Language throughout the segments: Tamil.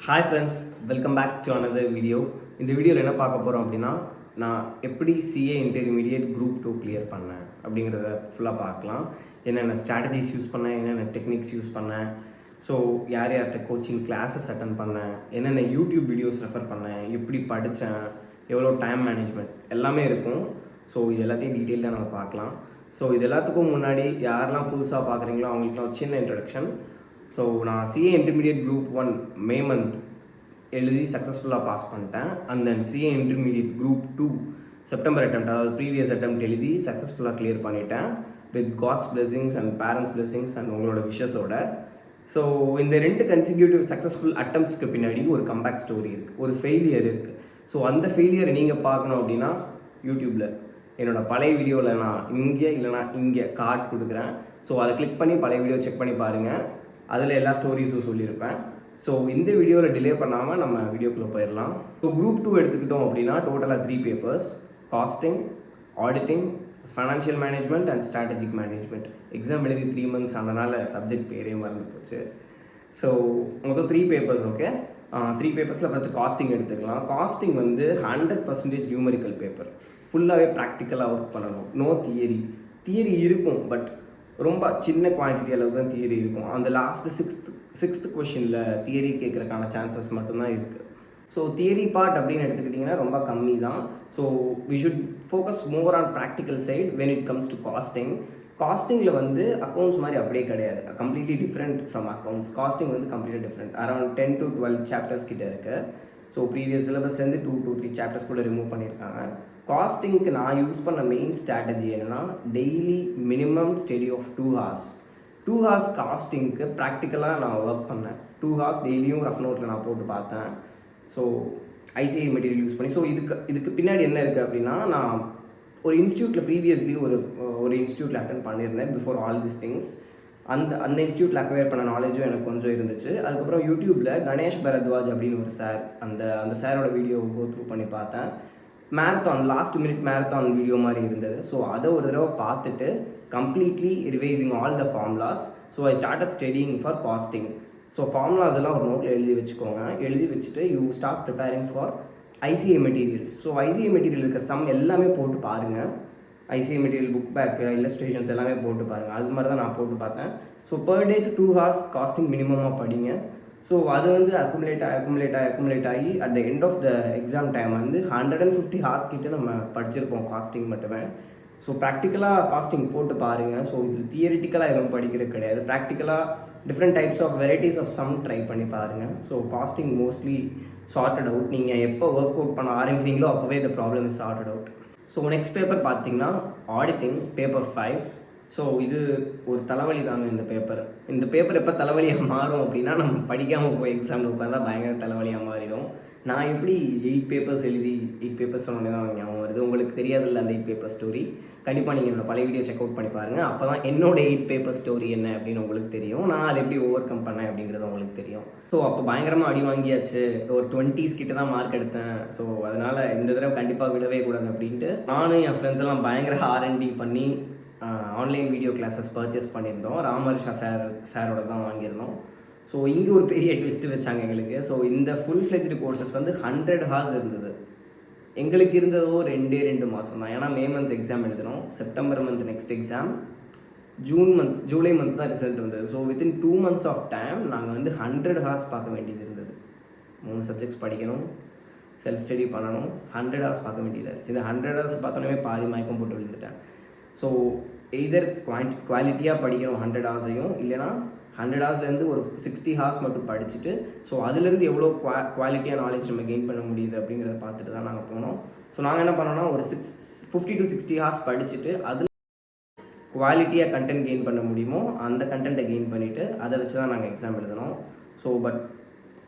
Hi friends, welcome back to another video. இந்த வீடியோவில் என்ன பார்க்க போகிறோம் அப்படின்னா, நான் எப்படி சிஏ இன்டர்மீடியேட் குரூப் 2 கிளியர் பண்ணேன் அப்படிங்கிறத ஃபுல்லாக பார்க்கலாம். என்னென்ன ஸ்ட்ராட்டஜிஸ் யூஸ் பண்ணேன், என்னென்ன டெக்னிக்ஸ் யூஸ் பண்ணேன், ஸோ யார் யார்கிட்ட கோச்சிங் கிளாஸஸ் அட்டன் பண்ணேன், என்னென்ன யூடியூப் வீடியோஸ் ரெஃபர் பண்ணேன், எப்படி படித்தேன், எவ்வளோ டைம் மேனேஜ்மெண்ட் எல்லாமே இருக்கும். ஸோ இது எல்லாத்தையும் டீட்டெயிலாக நம்ம பார்க்கலாம். ஸோ இது எல்லாத்துக்கும் முன்னாடி யாரெல்லாம் புதுசாக பார்க்குறீங்களோ அவங்களுக்குலாம் ஒரு சின்ன இன்ட்ரடக்ஷன். ஸோ நான் CA intermediate group 1 May month எழுதி சக்ஸஸ்ஃபுல்லாக பாஸ் பண்ணிட்டேன். And then CA intermediate group 2 September attempt, அதாவது ப்ரீவியஸ் அட்டெம்ப்ட் எழுதி சக்ஸஸ்ஃபுல்லாக கிளியர் பண்ணிட்டேன் with God's blessings and parents blessings and உங்களோட விஷஸோட. ஸோ இந்த 2 கன்சிக்யூட்டிவ் சக்ஸஸ்ஃபுல் அட்டெம்ப்ட்ஸ்க்கு பின்னாடி ஒரு கம்பேக் ஸ்டோரி இருக்குது, ஒரு ஃபெயிலியர் இருக்குது. ஸோ அந்த ஃபெயிலியரை நீங்கள் பார்க்கணும் அப்படின்னா யூடியூப்பில் என்னோடய பழைய வீடியோவில் நான் இங்கே இல்லைனா இங்கே கார்ட் கொடுக்குறேன். ஸோ அதை கிளிக் பண்ணி பழைய வீடியோ செக் பண்ணி பாருங்கள், அதில் எல்லா ஸ்டோரிஸும் சொல்லியிருப்பேன். ஸோ இந்த வீடியோவில் டிலே பண்ணாமல் நம்ம வீடியோக்குள்ளே போயிடலாம். ஸோ குரூப் 2 எடுத்துக்கிட்டோம் அப்படின்னா டோட்டலாக 3 papers: costing, auditing, financial management and strategic management. Exam எழுதி 3 months அதனால் சப்ஜெக்ட் பேரே மறந்து போச்சு. ஸோ மொத்தம் 3 பேப்பர்ஸ். ஓகே, 3 பேப்பர்ஸில் ஃபஸ்ட்டு காஸ்டிங் எடுத்துக்கலாம். காஸ்டிங் வந்து 100% நியூமரிக்கல் பேப்பர், ஃபுல்லாகவே ப்ராக்டிக்கலாக ஒர்க் பண்ணணும். நோ தியரி இருக்கும், பட் ரொம்ப சின்ன குவான்டிட்டி அளவுக்கு தான் தியரி இருக்கும். அந்த லாஸ்ட்டு சிக்ஸ்த் கொஷினில் தியரி கேட்குறதுக்கான சான்சஸ் மட்டும்தான் இருக்குது. ஸோ தியரி பார்ட் அப்படின்னு எடுத்துக்கிட்டிங்கன்னா ரொம்ப கம்மி தான். So we should focus more on practical side when it comes to costing. காஸ்டிங்கில் வந்து அக்கௌண்ட்ஸ் மாதிரி அப்படியே கிடையாது, completely different from accounts. Costing வந்து கம்ப்ளீட்டாக டிஃப்ரெண்ட். அரௌண்ட் 10 to 12 சாப்டர்ஸ் கிட்டே இருக்குது. ஸோ ப்ரீவியஸ் சிலபஸ்லேருந்து 2 to 3 சாப்டர்ஸ் கூட ரிமூவ் பண்ணியிருக்காங்க. காஸ்டிங்க்கு நான் யூஸ் பண்ண மெயின் ஸ்ட்ராட்டஜி என்னென்னா, daily minimum study of 2 hours. 2 hours காஸ்டிங்க்கு ப்ராக்டிக்கலாக நான் ஒர்க் பண்ணேன். 2 hours டெய்லியும் ரஃப் நோட்டில் நான் போட்டு பார்த்தேன். ஸோ ஐசிஐ மெட்டீரியல் யூஸ் பண்ணி. ஸோ இதுக்கு பின்னாடி என்ன இருக்குது அப்படின்னா, நான் ஒரு இன்ஸ்டியூட்டில் ப்ரீவியஸ்லி ஒரு இன்ஸ்டியூட்டில் அட்டன் பண்ணியிருந்தேன் பிஃபோர் ஆல் திஸ் திங்ஸ். அந்த இன்ஸ்டியூட்டில் அக்வயர் பண்ண நாலேஜும் எனக்கு கொஞ்சம் இருந்துச்சு. அதுக்கப்புறம் யூடியூப்பில் கணேஷ் பரத்வாஜ் அப்படின்னு ஒரு சார், அந்த சாரோட வீடியோ கோ த்ரூ பண்ணி பார்த்தேன். Marathon, last minute marathon video மாதிரி இருந்தது. ஸோ அதை ஒரு தடவை பார்த்துட்டு completely revising all the formulas. So I started studying for costing. So formulas எல்லாம் ஒரு நோட்டில் எழுதி வச்சுக்கோங்க. எழுதி வச்சுட்டு you start preparing for ICI materials. So ICI material இருக்க சம் எல்லாமே போட்டு பாருங்கள். ICI material book bag, illustrations எல்லாமே போட்டு பாருங்கள். அது மாதிரி தான் நான் போட்டு பார்த்தேன். ஸோ பர் டேக்கு 2 hours காஸ்டிங் மினிமமாக படிங்க. ஸோ அது வந்து அக்குமுலேட் ஆகி at the end of the exam time வந்து 150 hours கிட்ட நம்ம படிச்சிருப்போம் காஸ்டிங் மட்டுமே. ஸோ ப்ராக்டிக்கலாக காஸ்டிங் போட்டு பாருங்கள். ஸோ இதில் தியரிட்டிக்கலாக எதுவும் படிக்கிறது கிடையாது, ப்ராக்டிக்கலாக different types of varieties of sum try பண்ணி பாருங்கள். So costing mostly sorted out. நீங்கள் எப்போ ஒர்க் அவுட் பண்ண ஆரம்பிக்கிறீங்களோ அப்போவே இந்த problem is sorted out. So next paper பார்த்தீங்கன்னா ஆடிட்டிங், பேப்பர் 5. ஸோ இது ஒரு தலைவலி தாங்க இந்த பேப்பர் எப்போ தலைவலியாக மாறும் அப்படின்னா, நம்ம படிக்காமல் போய் எக்ஸாமில் உட்காந்தா பயங்கர தலைவலியாக மாறிடும். நான் எப்படி 8 பேப்பர்ஸ் எழுதி 8 பேப்பர்ஸ் சொன்னோடனே தான் ஞாபகம் வருது. உங்களுக்கு தெரியாதில்ல அந்த 8 பேப்பர் ஸ்டோரி. கண்டிப்பாக நீங்கள் என்னோட பழைய வீடியோ செக் அவுட் பண்ணி பாருங்கள். அப்போ தான் என்னோட 8 பேப்பர் ஸ்டோரி என்ன அப்படின்னு உங்களுக்கு தெரியும். நான் அதை எப்படி ஓவர் கம் பண்ணேன் அப்படிங்கிறது உங்களுக்கு தெரியும். ஸோ அப்போ பயங்கரமாக அடி வாங்கியாச்சு. ஒரு 20s கிட்ட தான் மார்க் எடுத்தேன். ஸோ அதனால் இந்த தடவை கண்டிப்பாக விடவே கூடாது அப்படின்ட்டு நானும் என் ஃப்ரெண்ட்ஸ் எல்லாம் பயங்கர R&D பண்ணி ஆன்லைன் வீடியோ கிளாஸஸ் பர்ச்சேஸ் பண்ணியிருந்தோம். ராமகிருஷ்ணா சாரோட தான் வாங்கியிருந்தோம். ஸோ இங்கே ஒரு பெரிய ட்விஸ்ட்டு வச்சாங்க எங்களுக்கு. ஸோ இந்த ஃபுல் ஃப்ளெஜ்டு கோர்சஸ் வந்து 100 hours இருந்தது. எங்களுக்கு இருந்ததோ 2 மாதம் தான். ஏன்னா மே மந்த் எக்ஸாம் எழுதுகிறோம், September month next exam, July month தான் ரிசல்ட் வந்தது. So within 2 months of time நாங்கள் வந்து 100 hours பார்க்க வேண்டியது இருந்தது. 3 சப்ஜெக்ட்ஸ் படிக்கணும், செல்ஃப் ஸ்டடி பண்ணணும், 100 hours பார்க்க வேண்டியது இருந்துச்சு. இந்த 100 hours பார்த்தோன்னே பாதி மயக்கம் போட்டு விழுந்துட்டேன். ஸோ எய்தர் குவாலிட்டியாக படிக்கணும் 100 hours-ஐயும், இல்லைனா 100 hours-லேருந்து ஒரு 60 hours மட்டும் படிச்சுட்டு ஸோ அதுலேருந்து எவ்வளோ குவாலிட்டியாக நாலேஜ் நம்ம கெயின் பண்ண முடியுது அப்படிங்கிறத பார்த்துட்டு தான் நாங்கள் போனோம். ஸோ நாங்கள் என்ன பண்ணோம்னா, ஒரு 50 to 60 hours படிச்சுட்டு அதில் குவாலிட்டியாக கண்டென்ட் கெயின் பண்ண முடியுமோ அந்த கண்டென்ட்டை கெயின் பண்ணிவிட்டு அதை வச்சு தான் நாங்கள் எக்ஸாம் எழுதணும். ஸோ பட்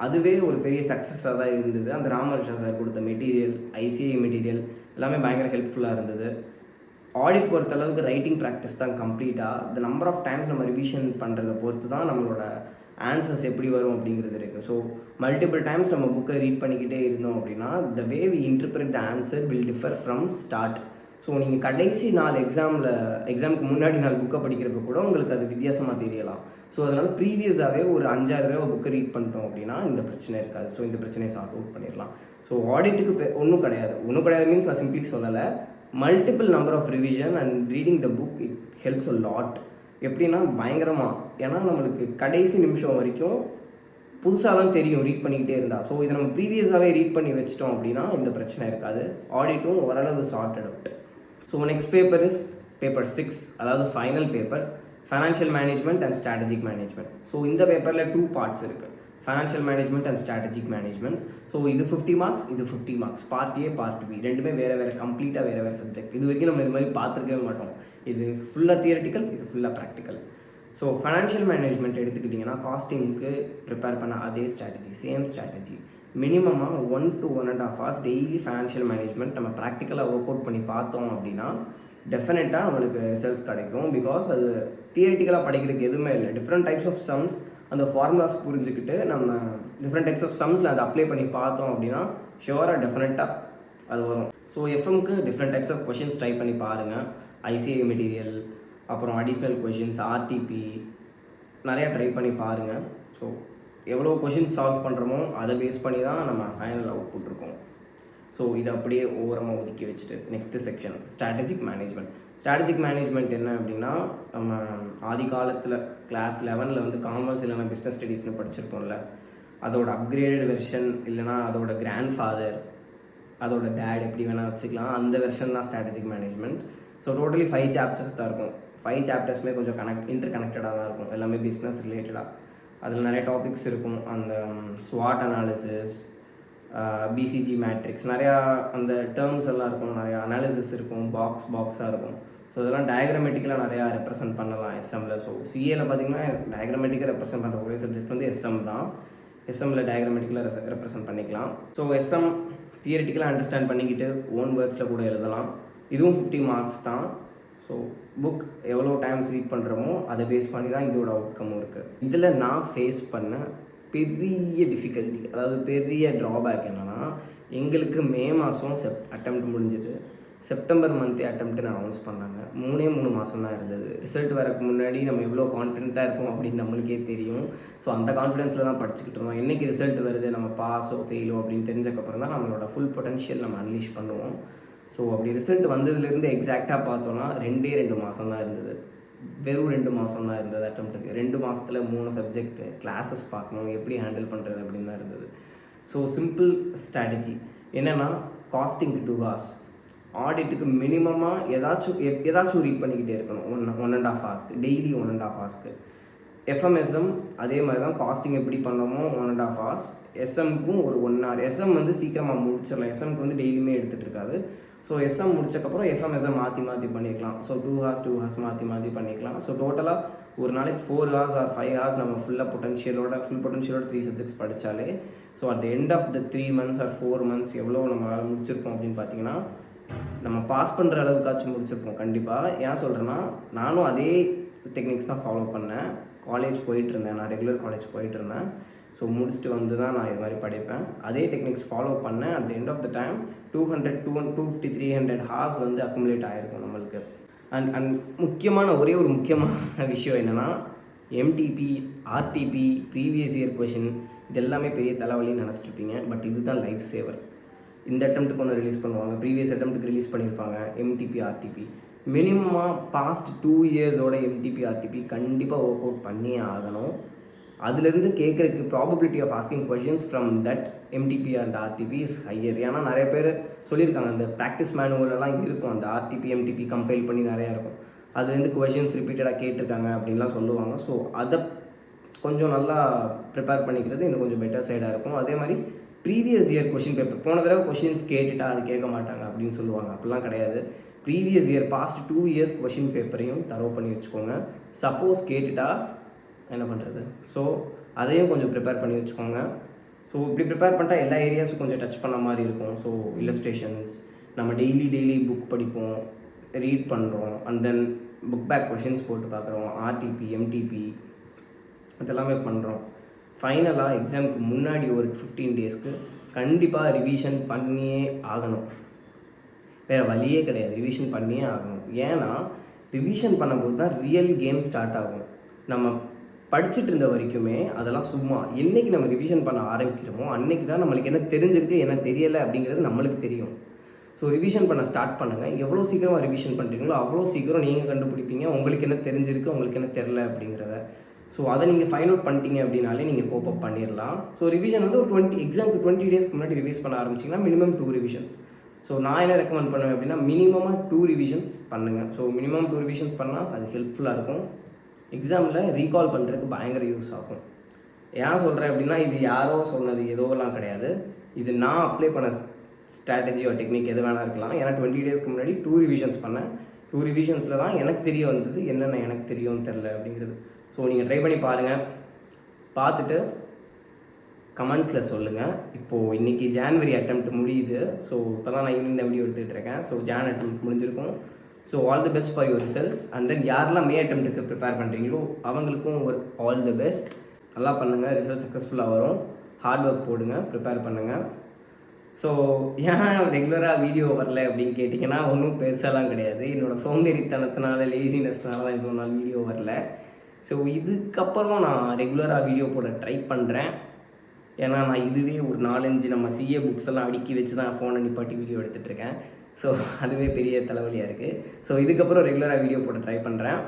அதுவே ஒரு பெரிய சக்ஸஸாக தான் இருந்தது. அந்த ராமகிருஷ்ணா சார் கொடுத்த மெட்டீரியல், ஐசிஐ மெட்டீரியல் எல்லாமே பயங்கர ஹெல்ப்ஃபுல்லாக இருந்தது. ஆடிட் பொறுத்தளவுக்கு ரைட்டிங் ப்ராக்டிஸ் தான் கம்ப்ளீட்டாக. த நம்பர் ஆஃப் டைம்ஸ் நம்ம ரிவிஷன் பண்ணுறதை பொறுத்து தான் நம்மளோட ஆன்சர்ஸ் எப்படி வரும் அப்படிங்கிறது இருக்குது. ஸோ மல்டிபிள் டைம்ஸ் நம்ம புக்கை ரீட் பண்ணிக்கிட்டே இருந்தோம் அப்படின்னா the way we interpret the answer will differ from start. So நீங்கள் கடைசி நாள் எக்ஸாமுக்கு முன்னாடி நாள் புக்கை படிக்கிறப்ப கூட உங்களுக்கு அது வித்தியாசமாக தெரியலாம். ஸோ அதனால் ப்ரீவியஸாகவே ஒரு 5-6 தடவை புக்கை ரீட் பண்ணிட்டோம் அப்படின்னா இந்த பிரச்சனை இருக்காது. ஸோ இந்த பிரச்சனையை சார்ட் அவுட் பண்ணிடலாம். ஸோ ஆடிட்டுக்கு ஒன்றும் கிடையாது மீன்ஸ் நான் சிம்பிளி சொல்லலை. Multiple number of revision and reading the book it helps a lot. எப்படின்னா பயங்கரமாக, ஏன்னா நம்மளுக்கு கடைசி நிமிஷம் வரைக்கும் புதுசாக தான் தெரியும் ரீட் பண்ணிக்கிட்டே இருந்தால். ஸோ இதை நம்ம ப்ரீவியஸாகவே ரீட் பண்ணி வச்சிட்டோம் அப்படின்னா இந்த பிரச்சனை இருக்காது. ஆடிட்டும் ஓரளவு sorted out. So next paper is paper 6, அதாவது final paper, financial management and strategic management. So இந்த பேப்பரில் 2 பார்ட்ஸ் இருக்குது, financial management and strategic management. So இது 50 மார்க்ஸ், இது 50 marks. Part A part B ரெண்டுமே வேறு கம்ப்ளீட்டாக வேறு சப்ஜெக்ட். இது வரைக்கும் நம்ம இது மாதிரி பார்த்துருக்கவே மாட்டோம். இது ஃபுல்லாக தியரட்டிக்கல், இது ஃபுல்லாக ப்ராக்டிக்கல். ஸோ ஃபைனான்ஷியல் மேனேஜ்மெண்ட் எடுத்துக்கிட்டிங்கன்னா காஸ்டிங்க்கு ப்ரிப்பேர் பண்ண அதே ஸ்ட்ராட்டஜி, சேம் ஸ்ட்ராட்டஜி. மினிமமாக 1 to 1.5 hours daily financial management நம்ம ப்ராக்டிக்கலாக ஒர்க் அவுட் பண்ணி பார்த்தோம் அப்படின்னா டெஃபினட்டாக நம்மளுக்கு ரிசல்ட்ஸ் கிடைக்கும். பிகாஸ் அது தியரிட்டிக்கலாக படிக்கிறதுக்கு எதுவுமே இல்லை. டிஃப்ரெண்ட் டைப்ஸ் ஆஃப் சம்ஸ், அந்த ஃபார்முலாஸ் புரிஞ்சுக்கிட்டு நம்ம டிஃப்ரெண்ட் டைப்ஸ் ஆஃப் சம்ஸில் அதை அப்ளை பண்ணி பார்த்தோம் அப்படின்னா ஷுவராக டெஃபினட்டாக அது வரும். ஸோ எஃப்எம்க்கு different types of questions try பண்ணி பாருங்கள். ஐசிஐ மெட்டீரியல், அப்புறம் அடிஷ்னல் கொஷின்ஸ், ஆர்டிபி நிறையா ட்ரை பண்ணி பாருங்கள். ஸோ எவ்வளோ கொஷின்ஸ் சால்வ் பண்ணுறோமோ அதை பேஸ் பண்ணி தான் நம்ம ஃபைனல் அவுட் புட்ருக்கோம். ஸோ இதை அப்படியே ஓரமாக ஒதுக்கி வச்சுட்டு next section strategic management. Strategic management என்ன அப்படின்னா, நம்ம ஆதி காலத்தில் கிளாஸ் 11ல் வந்து காமர்ஸ் இல்லைனா பிஸ்னஸ் ஸ்டடீஸ்னு படிச்சிருப்போம்ல, அதோட அப்கிரேடட் வெர்ஷன் இல்லைனா அதோட கிராண்ட் ஃபாதர், அதோட டேட் எப்படி வேணால் வச்சுக்கலாம், அந்த வெர்ஷன் தான் strategic management. So totally 5 chapters தான் இருக்கும். 5 சாப்டர்ஸுமே கொஞ்சம் இன்டர் கனெக்டடாக தான் இருக்கும், எல்லாமே பிஸ்னஸ் ரிலேட்டடாக. அதில் நிறைய டாபிக்ஸ் இருக்கும். அந்த ஸ்வாட் அனாலிசிஸ், பிசிஜி மேட்ரிக்ஸ், நிறையா அந்த டேர்ம்ஸ் எல்லாம் இருக்கும், நிறையா அனாலிசிஸ் இருக்கும், பாக்ஸாக இருக்கும். ஸோ இதெல்லாம் டயக்ராமெட்டிக்கலாக நிறையா ரெப்ரசென்ட் பண்ணலாம் எஸ்எம்மில். ஸோ சிஏல பார்த்திங்கன்னா டயக்ராமெட்டிக்காக ரெப்ரசென்ட் பண்ணுற ஒரே சப்ஜெக்ட் வந்து எஸ்எம் தான். எஸ்எம்மில் டயக்ராமெட்டிக்கலாக ரெப்ரசென்ட் பண்ணிக்கலாம். ஸோ எஸ்எம் தியரிட்டிக்கலாக அண்டர்ஸ்டாண்ட் பண்ணிக்கிட்டு ஓன் வேர்ட்ஸில் கூட எழுதலாம். இதுவும் 50 மார்க்ஸ் தான். ஸோ புக் எவ்வளோ டைம்ஸ் ரீட் பண்ணுறோமோ அதை பேஸ் பண்ணி தான் இதோட அவுட்கமும் இருக்குது. இதில் நான் ஃபேஸ் பண்ண பெரிய டிஃபிகல்ட்டி, அதாவது பெரிய ட்ராபேக் என்னென்னா, எங்களுக்கு மே மாதம் அட்டெம்ப்ட் முடிஞ்சுது, செப்டம்பர் மந்த்தே அட்டெம்ப்ட்டு அனௌன்ஸ் பண்ணாங்க. 3 மாதம் தான் இருந்தது. ரிசல்ட் வரக்கு முன்னாடி நம்ம எவ்வளோ கான்ஃபிடென்ட்டாக இருக்கும் அப்படின்னு நம்மளுக்கே தெரியும். ஸோ அந்த கான்ஃபிடென்ஸில் தான் படிச்சுக்கிட்டு இருந்தோம். என்றைக்கு ரிசல்ட் வருது, நம்ம பாஸோ ஃபெயிலோ அப்படின்னு தெரிஞ்சக்கப்புறம் தான் நம்மளோட ஃபுல் பொட்டன்ஷியல் நம்ம அன்லீஷ் பண்ணுவோம். ஸோ அப்படி ரிசல்ட் வந்ததுலேருந்து எக்ஸாக்டாக பார்த்தோன்னா 2 மாதம் தான் இருந்தது. வெறும் 2 மாதம் தான் இருந்தது அட்டெம்ப்ட்டுக்கு. 2 மாதத்தில் 3 சப்ஜெக்ட் கிளாஸஸ் பார்க்கணும், எப்படி ஹேண்டில் பண்ணுறது அப்படின்னு தான் இருந்தது. ஸோ சிம்பிள் ஸ்ட்ராட்டஜி என்னென்னா, காஸ்டிங்க்கு 2 hours, ஆடிட்டுக்கு மினிமமாக ஏதாச்சும் ரீட் பண்ணிக்கிட்டே இருக்கணும். 1.5 hours, டெய்லி 1.5 hours. எஃப்எம்எஸ்எம் அதே மாதிரி தான், காஸ்டிங் எப்படி பண்ணோமோ 1.5 hours. எஸ்எம்க்கும் ஒரு 1 hour. எஸ்எம் வந்து சீக்கிரமாக முடிச்சிடலாம், எஸ்எம்க்கு வந்து டெய்லியுமே எடுத்துகிட்டு இருக்காது. ஸோ எஸ்எம் முடிச்சக்கப்புறம் எஃப்எம்எஸ்எம் மாற்றி பண்ணிக்கலாம். ஸோ 2 hours மாற்றி பண்ணிக்கலாம். ஸோ டோட்டலாக ஒரு நாளைக்கு 4 hours or 5 hours நம்ம ஃபுல் பொட்டன்ஷியலோட 3 சப்ஜெக்ட்ஸ் படித்தாலே, so at the end of the 3 months or 4 months எவ்வளோ நம்ம முடிச்சிருப்போம் அப்படின்னு பார்த்தீங்கன்னா, நம்ம பாஸ் பண்ணுற அளவுக்காச்சும் முடிச்சிருப்போம் கண்டிப்பாக. ஏன் சொல்கிறேன்னா, நானும் அதே டெக்னிக்ஸ் தான் ஃபாலோ பண்ணேன். காலேஜ் போயிட்டுருந்தேன், நான் ரெகுலர் காலேஜ் போயிட்டுருந்தேன். ஸோ முடிச்சுட்டு வந்து தான் நான் இது மாதிரி படிப்பேன். அதே டெக்னிக்ஸ் ஃபாலோ பண்ணேன். At the end of the time 250, 300 hours வந்து அக்குமுலேட் ஆகிருக்கும் நம்மளுக்கு. அண்ட் ஒரே ஒரு முக்கியமான விஷயம் என்னென்னா, MTP, RTP, previous year question, இது எல்லாமே பெரிய தலைவலின்னு நினச்சிட்ருப்பீங்க. பட் இதுதான் லைஃப் சேவர். இந்த அட்டெம்ப்ட்டுக்கு ஒன்று ரிலீஸ் பண்ணுவாங்க, ப்ரீவியஸ் அட்டெம்ப்ட்டுக்கு ரிலீஸ் பண்ணியிருப்பாங்க. எம்டிபி, ஆர்டிபி மினிமமாக பாஸ்ட் 2 yearsோட எம்டிபி, ஆர்டிபி கண்டிப்பாக ஒர்க் அவுட் பண்ணியே ஆகணும். அதுலேருந்து கேட்குறதுக்கு probability of asking questions from that MTP and RTP is higher. ஏன்னா நிறைய பேர் சொல்லியிருக்காங்க, அந்த ப்ராக்டிஸ் மேனுவலெலாம் இருக்கும், அந்த ஆர்டிபி எம்டிபி கம்பைல் பண்ணி நிறையா இருக்கும், அதுலேருந்து கொஷின்ஸ் ரிப்பீட்டடாக கேட்டிருக்காங்க அப்படின்லாம் சொல்லுவாங்க. ஸோ அதை கொஞ்சம் நல்லா ப்ரிப்பேர் பண்ணிக்கிறது இன்னும் கொஞ்சம் பெட்டர் சைடாக இருக்கும். அதே மாதிரி ப்ரீவியஸ் இயர் கொஷின் பேப்பர், போன தடவை கொஷின்ஸ் கேட்டுட்டா அது கேட்க மாட்டாங்க அப்படின்னு சொல்லுவாங்க. அப்படிலாம் கிடையாது. Previous year past 2 years question பேப்பரையும் தரவு பண்ணி வச்சுக்கோங்க. சப்போஸ் கேட்டுட்டா என்ன பண்ணுறது, ஸோ அதையும் கொஞ்சம் ப்ரிப்பேர் பண்ணி வச்சுக்கோங்க. ஸோ இப்படி ப்ரிப்பேர் பண்ணிட்டா எல்லா ஏரியாஸும் கொஞ்சம் டச் பண்ண மாதிரி இருக்கும். ஸோ இல்லஸ்ட்ரேஷன்ஸ், நம்ம டெய்லி புக் படிப்போம், ரீட் பண்ணுறோம், and then book back questions போட்டு பார்க்குறோம், ஆர்டிபி, எம்டிபி இதெல்லாமே பண்ணுறோம். ஃபைனலாக எக்ஸாமுக்கு முன்னாடி ஒரு 15 days கண்டிப்பாக ரிவிஷன் பண்ணியே ஆகணும். வேறு வழியே கிடையாது, ரிவிஷன் பண்ணியே ஆகணும். ஏன்னா ரிவிஷன் பண்ணும்போது தான் ரியல் கேம் ஸ்டார்ட் ஆகும். நம்ம படிச்சுட்டு இருந்த வரைக்குமே அதெல்லாம் சும்மா. என்றைக்கு நம்ம ரிவிஷன் பண்ண ஆரம்பிக்கிறோமோ அன்றைக்கி தான் நம்மளுக்கு என்ன தெரிஞ்சிருக்கு என்ன தெரியலை அப்படிங்கிறது நம்மளுக்கு தெரியும். ஸோ ரிவிஷன் பண்ண ஸ்டார்ட் பண்ணுங்கள். எவ்வளோ சீக்கிரமாக ரிவிஷன் பண்ணுறீங்களோ அவ்வளோ சீக்கிரம் நீங்கள் கண்டுபிடிப்பீங்க உங்களுக்கு என்ன தெரிஞ்சிருக்கு உங்களுக்கு என்ன தெரில அப்படிங்கிறத. ஸோ அதை நீங்கள் ஃபைண்ட் அவுட் பண்ணிட்டீங்க அப்படின்னாலே நீங்கள் கோப்பப் பண்ணிடலாம். ஸோ ரிவிஷன் வந்து ஒரு எக்ஸாமுக்கு 20 டேஸ்க்கு முன்னாடி ரிவைஸ் பண்ண ஆரம்பிச்சிங்கன்னா மினிமம் 2 ரிவிஷன்ஸ். ஸோ நான் என்ன ரெக்கமெண்ட் பண்ணுவேன் அப்படின்னா மினிமமாக 2 ரிவிஷன்ஸ் பண்ணுங்கள். ஸோ மினிமம் 2 ரிவிஷன்ஸ் பண்ணால் அது ஹெல்ப்ஃபுல்லாக இருக்கும். எக்ஸாமில் ரீகால் பண்ணுறதுக்கு பயங்கர யூஸ் ஆகும். ஏன் சொல்கிறேன் அப்படின்னா இது யாரோ சொன்னது எதுவெல்லாம் கிடையாது. இது நான் அப்ளை பண்ண ஸ்ட்ராட்டஜியோ டெக்னிக் எது வேணா இருக்கலாம். ஏன்னா 20 டேஸ்க்கு முன்னாடி 2 ரிவிஷன்ஸ் பண்ணேன். 2 ரிவிஷன்ஸில் தான் எனக்கு தெரிய வந்தது என்னென்ன எனக்கு தெரியும்னு தெரில அப்படிங்கிறது. ஸோ நீங்கள் ட்ரை பண்ணி பாருங்கள். பார்த்துட்டு கமெண்ட்ஸில் சொல்லுங்கள். இப்போது இன்றைக்கி ஜான்வரி அட்டெம்ப்ட் முடியுது. ஸோ இப்போ தான் நான் ஈவினிங் இந்த வீடியோ எடுத்துகிட்டு இருக்கேன். ஸோ ஜான் அட்டெம்ப்ட் முடிஞ்சிருக்கும். So all the best for your results. And then யாரெல்லாம் மே அட்டெம்ப்ட்டுக்கு ப்ரிப்பேர் பண்ணுறீங்களோ அவங்களுக்கும் ஒரு ஆல் தி பெஸ்ட். நல்லா பண்ணுங்கள், ரிசல்ட் சக்ஸஸ்ஃபுல்லாக வரும். ஹார்ட் ஒர்க் போடுங்க, ப்ரிப்பேர் பண்ணுங்கள். ஸோ ஏன் ரெகுலராக வீடியோ வரல அப்படின்னு கேட்டிங்கன்னா ஒன்றும் பெருசாலாம் கிடையாது. என்னோடய சோம்பேறித்தனத்தினால லேசினஸ்னால தான் இவ்வளோ நாள் வீடியோ வரல. ஸோ இதுக்கப்புறம் நான் ரெகுலராக வீடியோ போட ட்ரை பண்ணுறேன். ஏன்னா நான் இதுவே ஒரு 4-5 நம்ம சிஏ புக்ஸ் எல்லாம் அடுக்கி வச்சு தான் ஃபோனை நிப்பாட்டி வீடியோ எடுத்துகிட்ருக்கேன். ஸோ அதுவே பெரிய தலைவலியாக இருக்குது. ஸோ இதுக்கப்புறம் ரெகுலராக வீடியோ போட ட்ரை பண்ணுறேன்.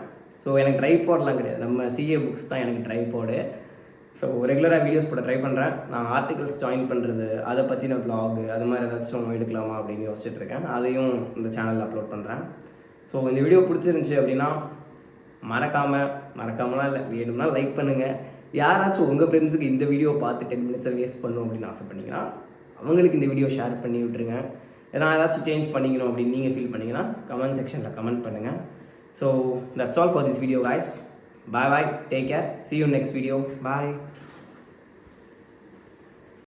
ஸோ எனக்கு ட்ரைபாட்லாம் கிடையாது, நம்ம சிஏ புக்ஸ் தான் எனக்கு ட்ரைபாடு. ஸோ ரெகுலராக வீடியோஸ் போட ட்ரை பண்ணுறேன். நான் ஆர்டிகல்ஸ் ஜாயின் பண்ணுறது, அதை பற்றின வ்ளாகு அது மாதிரி ஏதாச்சும் எடுக்கலாமா அப்படின்னு யோசிச்சுட்ருக்கேன். அதையும் இந்த சேனலில் அப்லோட் பண்ணுறேன். ஸோ இந்த வீடியோ பிடிச்சிருந்துச்சி அப்படின்னா மறக்காமலாம் இல்லை, வேணும்னா லைக் பண்ணுங்கள். யாராச்சும் உங்கள் ஃப்ரெண்ட்ஸுக்கு இந்த வீடியோ பார்த்து 10 மினிட்ஸை வேஸ்ட் பண்ணணும் அப்படின்னு ஆசைப்பட்டீங்கன்னா அவங்களுக்கு இந்த வீடியோ ஷேர் பண்ணி விட்ருங்க. நான் ஏதாச்சும் சேஞ்ச் பண்ணிக்கணும் அப்படின்னு நீங்கள் ஃபீல் பண்ணிங்கன்னா கமெண்ட் செக்ஷனில் கமெண்ட் பண்ணுங்கள். So that's all for this video guys. Bye bye, take care, see you next video, bye.